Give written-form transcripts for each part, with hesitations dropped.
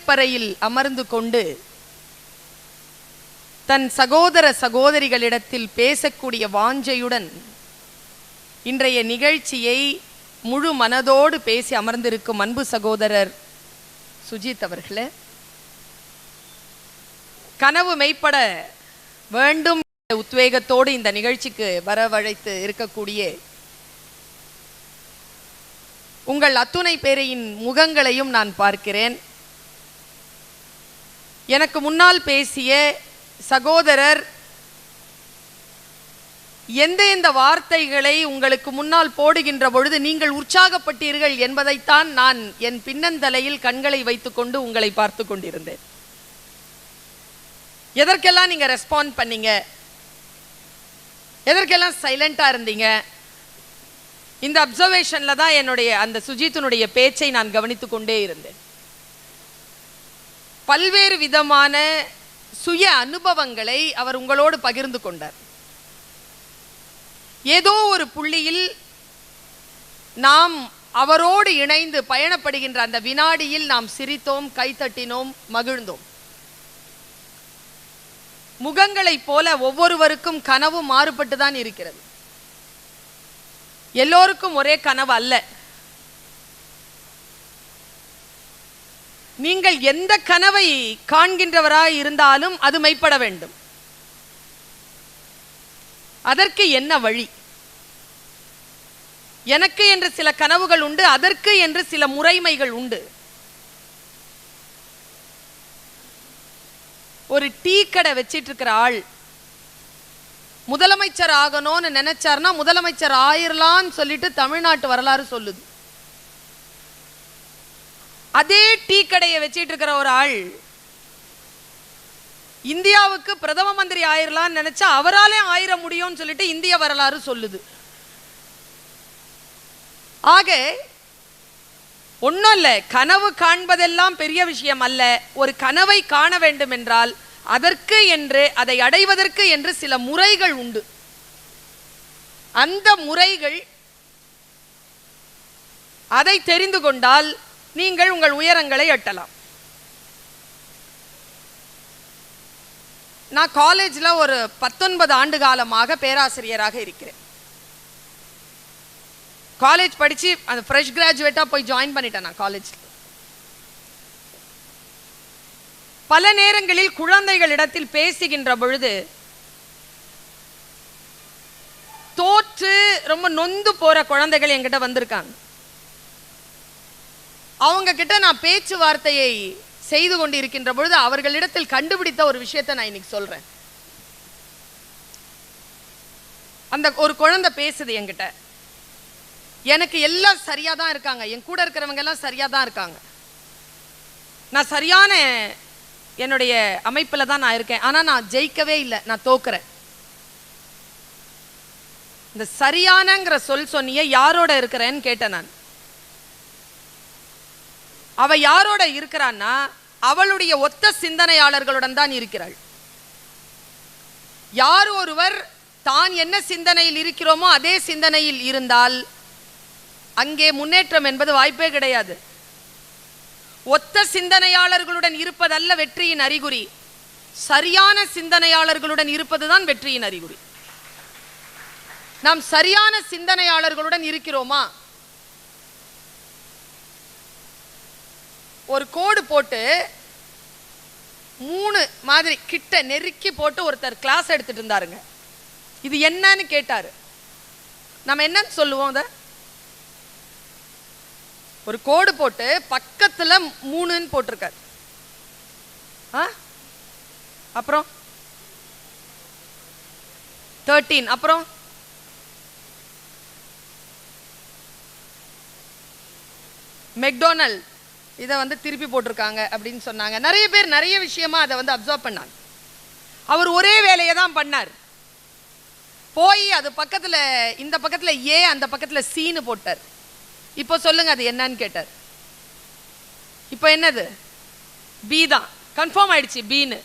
வகுப்பறையில் அமர்ந்து கொண்டு தன் சகோதர சகோதரிகளிடத்தில் பேசக்கூடிய வாஞ்சையுடன் இன்றைய நிகழ்ச்சியை முழு மனதோடு பேசி அமர்ந்திருக்கும் அன்பு சகோதரர் சுஜித் அவர்களே, கனவு மெய்ப்பட வேண்டும் உத்வேகத்தோடு இந்த நிகழ்ச்சிக்கு வரவழைத்து இருக்கக்கூடிய உங்கள் அத்துணை பேரையின் முகங்களையும் நான் பார்க்கிறேன். எனக்கு முன்னால் பேசிய சகோதரர் எந்த வார்த்தைகளை உங்களுக்கு முன்னால் போடுகின்ற பொழுது நீங்கள் உற்சாகப்பட்டீர்கள் என்பதைத்தான் நான் என் பின்னந்தலையில் கண்களை வைத்துக்கொண்டு உங்களை பார்த்து கொண்டிருந்தேன். எதற்கெல்லாம் நீங்க ரெஸ்பாண்ட் பண்ணீங்க, எதற்கெல்லாம் சைலண்டா இருந்தீங்க, இந்த அப்சர்வேஷன்ல தான் என்னுடைய அந்த சுஜித்தினுடைய பேச்சை நான் கவனித்துக் கொண்டே இருந்தேன். பல்வேறு விதமான சுய அனுபவங்களை அவர் உங்களோடு பகிர்ந்து கொண்டார். ஏதோ ஒரு புள்ளியில் நாம் அவரோடு இணைந்து பயணப்படுகின்ற அந்த வினாடியில் நாம் சிரித்தோம், கைத்தட்டினோம், மகிழ்ந்தோம். முகங்களைப் போல ஒவ்வொருவருக்கும் கனவு மாறுபட்டு தான் இருக்கிறது. எல்லோருக்கும் ஒரே கனவு அல்ல. நீங்கள் எந்த கனவை காண்கின்றவராய் இருந்தாலும் அது மெய்ப்பட வேண்டும். அதற்கு என்ன வழி? எனக்கு என்று சில கனவுகள் உண்டு, அதற்கு என்று சில முறைமைகள் உண்டு. ஒரு டீ கடை வச்சிட்டு இருக்கிற ஆள் முதலமைச்சர் ஆகணும்னு நினைச்சார்னா முதலமைச்சர் ஆயிரலான்னு சொல்லிட்டு தமிழ்நாட்டு வரலாறு சொல்லுது. அதே டீ கடையை வச்சிட்டு இருக்கிற ஒரு ஆள் இந்தியாவுக்கு பிரதம மந்திரி ஆயிரலான்னு நினைச்சா அவராலே ஆயிர முடியும்னு சொல்லிட்டு இந்திய வரலாறு சொல்லுது. ஆக ஒன்னும் இல்ல, கனவு காண்பதெல்லாம் பெரிய விஷயம் அல்ல. ஒரு கனவை காண வேண்டும் என்றால் அதற்கு என்று, அதை அடைவதற்கு என்று சில முறைகள் உண்டு. அந்த முறைகள் அதை தெரிந்து கொண்டால் நீங்கள் உங்கள் உயரங்களை எட்டலாம். நான் காலேஜ்ல ஒரு 19 ஆண்டு காலமாக பேராசிரியராக இருக்கிறேன். காலேஜ் படிச்சு அந்த ஃப்ரெஷ் கிராஜுவேட்டா போய் ஜாயின் பண்ணிட்டேன். நான் காலேஜ் பல நேரங்களில் குழந்தைகளிடத்தில் பேசுகின்ற பொழுது தோற்று ரொம்ப நொந்து போற குழந்தைகள் என்கிட்ட வந்திருக்காங்க. அவங்க கிட்ட நான் பேச்சுவார்த்தையை செய்து கொண்டு இருக்கின்ற பொழுது அவர்களிடத்தில் கண்டுபிடித்த ஒரு விஷயத்தை நான் இன்னைக்கு சொல்றேன். அந்த ஒரு குழந்தை பேசுது என்கிட்ட, எனக்கு எல்லாம் சரியா தான் இருக்காங்க, என் கூட இருக்கிறவங்க எல்லாம் சரியா தான் இருக்காங்க, நான் சரியான என்னுடைய அமைப்புல தான் நான் இருக்கேன், ஆனா நான் ஜெயிக்கவே இல்லை, நான் தோக்குறேன். இந்த சரியானங்கிற சொல் சொன்னிய யாரோட இருக்கிறேன்னு கேட்டேன் நான். அவ யாரோட இருக்கிறான்னா அவளுடைய ஒத்த சிந்தனையாளர்களுடன் தான் இருக்கிறாள். யார் ஒருவர் தான் என்ன சிந்தனையில் இருக்கிறோமோ அதே சிந்தனையில் இருந்தால் அங்கே முன்னேற்றம் என்பது வாய்ப்பே கிடையாது. ஒத்த சிந்தனையாளர்களுடன் இருப்பதல்ல வெற்றியின் அறிகுறி, சரியான சிந்தனையாளர்களுடன் இருப்பதுதான் வெற்றியின் அறிகுறி. நாம் சரியான சிந்தனையாளர்களுடன் இருக்கிறோமா? ஒரு கோடு போட்டு 3 மாதிரி கிட்ட நெருக்கி போட்டு ஒருத்தர் கிளாஸ் எடுத்துட்டு இருந்தாருங்க. இது என்னன்னு கேட்டாரு. நம்ம என்னன்னு சொல்லுவோம்? அத ஒரு கோடு போட்டு பக்கத்துல 3ன்னு போட்டிருக்காரு. அப்புறம் 13, அப்புறம் மெக்டொனால்ட் இதை திருப்பி போட்டிருக்காங்க அப்படின்னு சொன்னாங்க. நிறைய பேர் நிறைய விஷயமா அதை அப்சர்வ் பண்ணாங்க. அவர் ஒரே வேலையை தான் பண்ணார். போய் அது பக்கத்துல, இந்த பக்கத்துல ஏ, அந்த பக்கத்துல சீன்னு போட்டார். இப்போ சொல்லுங்க அது என்னன்னு கேட்டார். இப்போ என்னது? பி தான். கன்ஃபார்ம் ஆயிடுச்சு பீன்னு.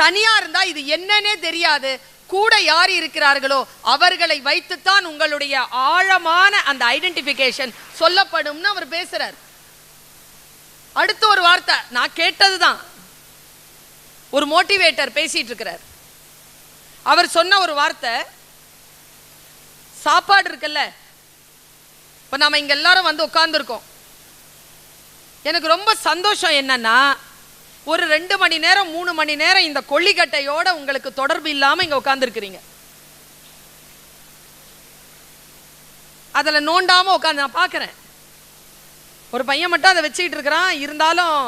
தனியா இருந்தா இது என்னன்னே தெரியாது. கூட யார் இருக்கிறார்களோ அவர்களை வைத்துத்தான் உங்களுடைய ஆழமான அந்த ஐடென்டிஃபிகேஷன் சொல்லப்படும்னு அவர் பேசுறார். அடுத்த ஒரு வார்த்தை நான் கேட்டதுதான். ஒரு மோட்டிவேட்டர் பேசிட்டு இருக்கிறார். அவர் சொன்ன ஒரு வார்த்தை, சாப்பாடு இருக்குல்ல, இப்ப நாம இங்க எல்லாரும் வந்து உட்கார்ந்துருக்கோம். எனக்கு ரொம்ப சந்தோஷம் என்னன்னா, ஒரு 2 மணி நேரம் 3 மணி நேரம் இந்த கொள்ளிக்கட்டையோட உங்களுக்கு தொடர்பு இல்லாம இங்க உட்கார்ந்துருக்கிறீங்க. அதுல நோண்டாம உட்காந்து நான் பாக்குறேன். ஒரு பையன் மட்டும் அதை வச்சுக்கிட்டு இருக்கிறான். இருந்தாலும்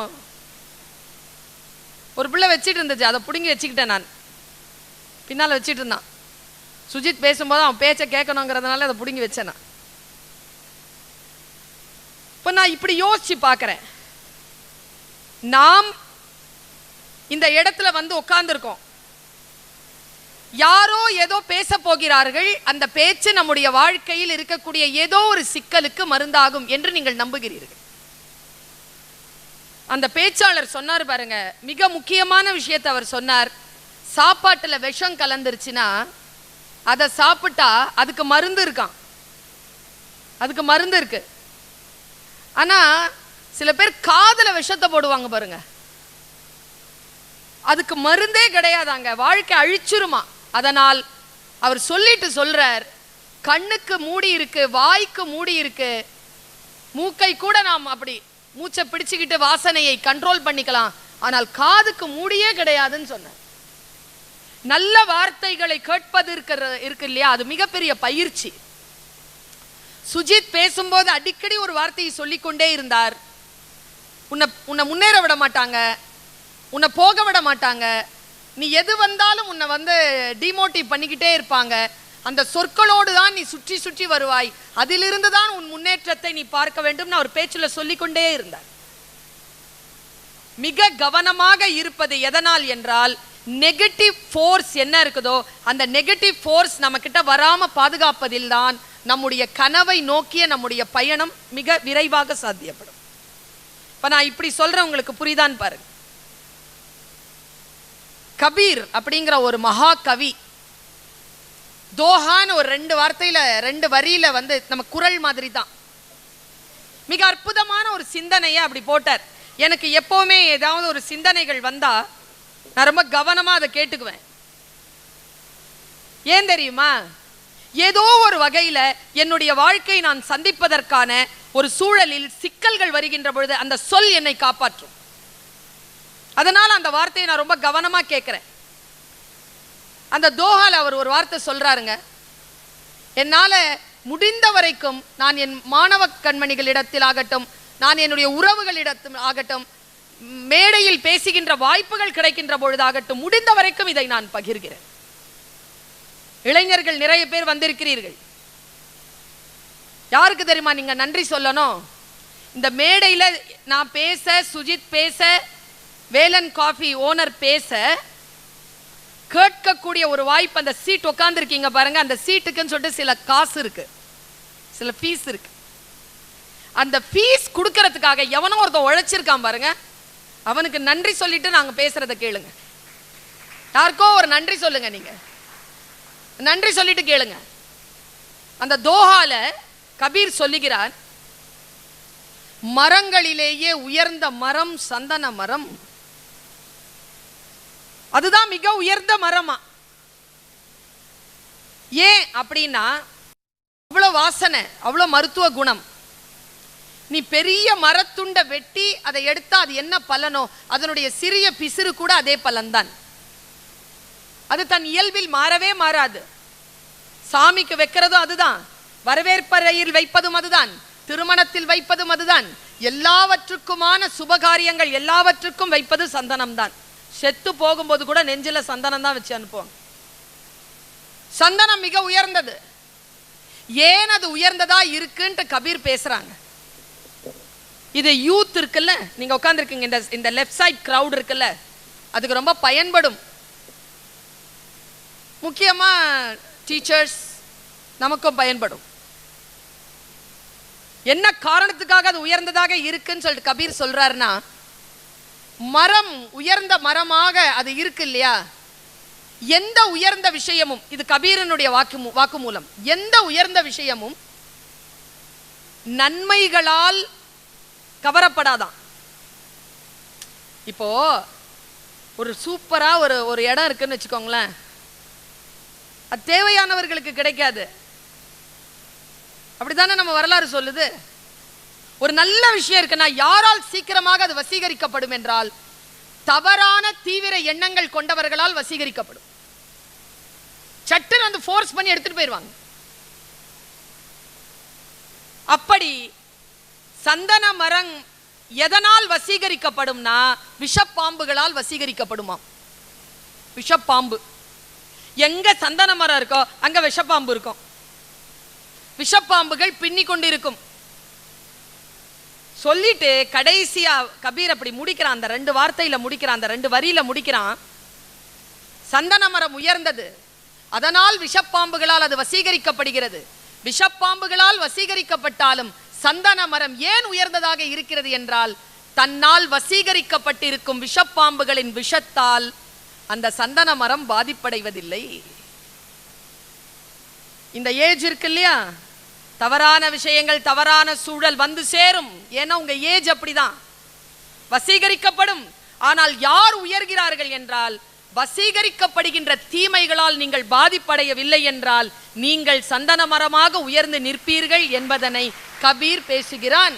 ஒரு பிள்ளை வச்சுட்டு இருந்துச்சு, அதை பிடுங்கி வச்சுக்கிட்டேன். நான் பின்னால வச்சுட்டு இருந்தான். சுஜித் பேசும்போது அவன் பேச்சை கேட்கணுங்கிறதுனால அதை பிடுங்கி வச்சேன். நான் இப்ப நான் இப்படி யோசிச்சு பார்க்கிறேன். நாம் இந்த இடத்துல வந்து உட்கார்ந்துருக்கோம். யாரோ ஏதோ பேச போகிறார்கள். அந்த பேச்சு நம்முடைய வாழ்க்கையில் இருக்கக்கூடிய ஏதோ ஒரு சிக்கலுக்கு மருந்தாகும் என்று நீங்கள் நம்புகிறீர்கள். அந்த பேச்சாளர் சொன்னார் பாருங்க, மிக முக்கியமான விஷயத்தை அவர் சொன்னார். சாப்பாட்டுல விஷம் கலந்துருச்சுன்னா அதை சாப்பிட்டா அதுக்கு மருந்து இருக்கான், அதுக்கு மருந்து இருக்கு. ஆனா சில பேர் காதுல விஷத்தை போடுவாங்க பாருங்க, அதுக்கு மருந்தே கிடையாதாங்க, வாழ்க்கை அழிச்சிருமா. அதனால் அவர் சொல்லிட்டு சொல்றார், கண்ணுக்கு மூடி இருக்கு, வாய்க்கு மூடி இருக்கு, மூக்கை கூட நாம் அப்படி மூச்சை பிடிச்சுக்கிட்டு வாசனையை கண்ட்ரோல் பண்ணிக்கலாம், ஆனால் காதுக்கு மூடியே கிடையாதுன்னு சொன்னார். நல்ல வார்த்தைகளை கேட்பது இருக்கு இல்லையா, அது மிகப்பெரிய பயிற்சி. சுஜித் பேசும்போது அடிக்கடி ஒரு வார்த்தையை சொல்லிக்கொண்டே இருந்தார். உன்னை முன்னேற விட மாட்டாங்க, உன்னை போக விட மாட்டாங்க, நீ எது வந்தாலும் உன்னை வந்து டிமோட்டிவ் பண்ணிக்கிட்டே இருப்பாங்க, அந்த சொற்களோடு தான் நீ சுற்றி சுற்றி வருவாய், அதிலிருந்து தான் உன் முன்னேற்றத்தை நீ பார்க்க வேண்டும். அவர் பேச்சில் சொல்லிக்கொண்டே இருந்தார். மிக கவனமாக இருப்பது எதனால் என்றால், நெகட்டிவ் ஃபோர்ஸ் என்ன இருக்குதோ அந்த நெகட்டிவ் ஃபோர்ஸ் நம்ம கிட்ட வராம பாதுகாப்பதில் தான் நம்முடைய கனவை நோக்கிய நம்முடைய பயணம் மிக விரைவாக சாத்தியப்படும். இப்ப நான் இப்படி சொல்றேன், உங்களுக்கு புரிதான் பாருங்க. கபீர் அப்படிங்கிற ஒரு மகா கவி, தோஹான்னு ஒரு 2 வார்த்தையில 2 வரியில வந்து நம்ம குரல் மாதிரி தான் மிக அற்புதமான ஒரு சிந்தனையை அப்படி போட்டார். எனக்கு எப்பவுமே ஏதாவது ஒரு சிந்தனைகள் வந்தா நான் ரொம்ப கவனமா அதை கேட்டுக்குவேன். ஏன் தெரியுமா, ஏதோ ஒரு வகையில என்னுடைய வாழ்க்கை நான் சந்திப்பதற்கான ஒரு சூழலில் சிக்கல்கள் வருகின்ற பொழுது அந்த சொல் என்னை காப்பாற்றும். அதனால அந்த வார்த்தையை நான் ரொம்ப கவனமா கேட்கிறேன். அந்த தோஹால அவர் ஒரு வார்த்தை சொல்றாருங்க, என்னால முடிந்த வரைக்கும் நான் என் மாணவ கண்மணிகளிடத்தில் ஆகட்டும், நான் என்னுடைய உறவுகளிடத்தில் ஆகட்டும், மேடையில் பேசுகின்ற வாய்ப்புகள் கிடைக்கின்ற பொழுதாகட்டும், முடிந்த வரைக்கும் இதை நான் பகிர்கிறேன். இளைஞர்கள் நிறைய பேர் வந்திருக்கிறீர்கள். யாருக்கு தெரியுமா நீங்க நன்றி சொல்லணும்? இந்த மேடையில நான் பேச, சுஜித் பேச, வேலன் காஃபி ஓனர் பேச கேட்கக்கூடிய ஒரு வாய்ப்பு. அந்த சீட் உட்கார்ந்து இருக்கீங்க பாருங்க, அந்த சீட்டுக்குன்னு சொல்லிட்டு சில காசு இருக்கு, சில ஃபீஸ் இருக்கு. அந்த ஃபீஸ் கொடுக்கறதுக்காக எவனோ ஒருத்தன் உழைச்சிருக்கான் பாருங்க, அவனுக்கு நன்றி சொல்லிட்டு நாங்க பேசுறத கேளுங்க. யாருக்கோ ஒரு நன்றி சொல்லுங்க, நீங்க நன்றி சொல்லிட்டு கேளுங்க. அந்த தோஹால கபீர் சொல்லுகிறார், மரங்களிலேயே உயர்ந்த மரம் சந்தன மரம், அதுதான் மிக உயர்ந்த மரமா. ஏன் அப்படின்னா அவ்வளவு வாசனை, அவ்வளவு மருத்துவ குணம். நீ பெரிய மரத்துண்ட வெட்டி அதை எடுத்தா அது என்ன பலனோ அதனுடைய சிறிய பிசிறு கூட அதே பலன்தான். அது தன் இயல்பில் மாறவே மாறாது. சாமிக்கு வைக்கிறதும் அதுதான், வரவேற்பறையில் வைப்பதும் அதுதான், திருமணத்தில் வைப்பதும் அதுதான், எல்லாவற்றுக்குமான சுபகாரியங்கள் எல்லாவற்றுக்கும் வைப்பது சந்தனம் தான். செத்து போகும்போது கூட நெஞ்சில சந்தனம் தான் வச்சு அனுப்புவாங்க. சந்தனம் மிக உயர்ந்தது. ஏன் அது உயர்ந்ததா இருக்குன்ட்டு கபீர் பேசுறாங்க. இது யூத் இருக்குல்ல, நீங்க உட்கார்ந்துருக்கீங்க, இந்த லெஃப்ட் சைட் கிரவுட் இருக்குல்ல, அதுக்கு ரொம்ப பயன்படும். முக்கியமா டீச்சர்ஸ் நமக்கும் பயன்படும். என்ன காரணத்துக்காக அது உயர்ந்ததாக இருக்குன்னு சொல்லிட்டு கபீர் சொல்றாருன்னா, மரம் உயர்ந்த மரமாக அது இருக்கு இல்லையா, எந்த உயர்ந்த விஷயமும், இது கபீரனுடைய வாக்குமூலம், எந்த உயர்ந்த விஷயமும் நன்மைகளால் கவரப்படாதான். இப்போ ஒரு சூப்பரா ஒரு இடம் இருக்குன்னு வச்சுக்கோங்களேன், அது தேவையானவர்களுக்கு கிடைக்காது. அப்படித்தானே நம்ம வரலாறு சொல்லுது. ஒரு நல்ல விஷயம் இருக்குன்னா யாரால் சீக்கிரமாக அது வசீகரிக்கப்படும் என்றால் தவறான தீவிர எண்ணங்கள் கொண்டவர்களால் வசீகரிக்கப்படும். சட்டுன்னு வந்து ஃபோர்ஸ் பண்ணி எடுத்துட்டு போயிடுவாங்க. அப்படி சந்தன மரம் எதனால் வசீகரிக்கப்படும்னா விஷப்பாம்புகளால் வசீகரிக்கப்படுமா. விஷப்பாம்பு எங்க சந்தன மரம் இருக்கோ அங்க விஷப்பாம்பு இருக்கும். விஷப்பாம்புகள் பின்னி கொண்டு இருக்கும். சொல்லிட்டு கடைசியா கபீர் அப்படி முடிக்கிறான், அந்த 2 வார்த்தையில முடிக்கிறான், அந்த 2 வரியில முடிக்கிறான். சந்தன மரம் உயர்ந்தது, அதனால் விஷப்பாம்புகளால் அது வசீகரிக்கப்படுகிறது. விஷப்பாம்புகளால் வசீகரிக்கப்பட்டாலும் சந்தன மரம் ஏன் உயர்ந்ததாக இருக்கிறது என்றால் தன்னால் வசீகரிக்கப்பட்டிருக்கும் விஷப்பாம்புகளின் விஷத்தால் அந்த சந்தன மரம் பாதிப்படைவதில்லை. இந்த ஏஜ் இருக்கு இல்லையா, தவறான விஷயங்கள் தவறான சூழல் வந்து சேரும். ஏன்னா உங்க ஏஜ் அப்படிதான் வசீகரிக்கப்படும். ஆனால் யார் உயர்கிறார்கள் என்றால் வசீகரிக்கப்படுகின்ற தீமைகளால் நீங்கள் பாதிப்படையவில்லை என்றால் நீங்கள் சந்தன மரமாக உயர்ந்து நிற்பீர்கள் என்பதனை கபீர் பேசுகிறான்.